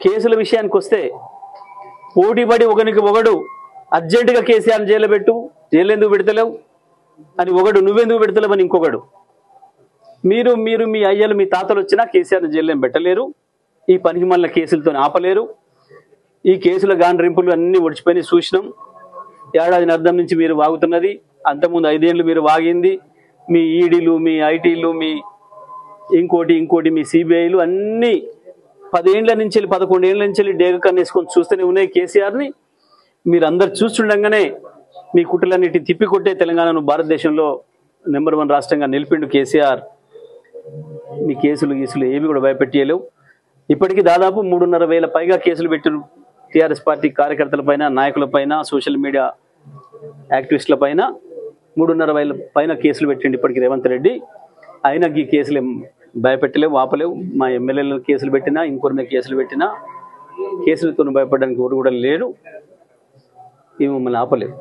కేసుల విషయానికి వస్తే పోటీపడి ఒకనికి ఒకడు అర్జెంటుగా కేసీఆర్ని జైల్లో పెట్టు, జైలు ఎందుకు పెడతలేవు అని ఒకడు, నువ్వెందుకు పెడతలేవని ఇంకొకడు. మీరు మీరు మీ అయ్యలు మీ తాతలు వచ్చినా కేసీఆర్ని జైల్లో పెట్టలేరు, ఈ పనికి మళ్ళీ కేసులతో ఆపలేరు. ఈ కేసుల గాండ్రింపులు అన్నీ ఒడిచిపోయి చూసినాం. ఏడాది అర్థం నుంచి మీరు వాగుతున్నది, అంతకుముందు 5 ఏళ్ళు మీరు వాగింది, మీ ఈడీలు, మీ ఐటీలు, మీ ఇంకోటి మీ సిబిఐలు అన్నీ 10 ఏళ్ల నుంచి 11 ఏళ్ల నుంచి డేగ కన్నేసుకొని చూస్తూనే ఉన్నాయి కేసీఆర్ని. మీరు అందరు చూస్తుండగానే మీ కుట్రలన్నిటి తిప్పికొట్టే తెలంగాణను భారతదేశంలో నెంబర్ 1 రాష్ట్రంగా నిలిపిండు కేసీఆర్. మీ కేసులు ఏమి కూడా భయపెట్టలేవు. ఇప్పటికీ దాదాపు 3,500 పైగా కేసులు పెట్టిన టీఆర్ఎస్ పార్టీ కార్యకర్తల పైన, నాయకుల పైన, సోషల్ మీడియా యాక్టివిస్టుల పైన 3,500 పైన కేసులు పెట్టిండి ఇప్పటికి రేవంత్ రెడ్డి. అయినా ఈ కేసులు భయపెట్టలేవు, ఆపలేవు. మా ఎమ్మెల్యేలను కేసులు పెట్టినా, ఇంకొన్ని కేసులు పెట్టినా కేసులతో భయపడడానికి ఎవరు కూడా లేరు. ఇవి మమ్మల్ని ఆపలేవు.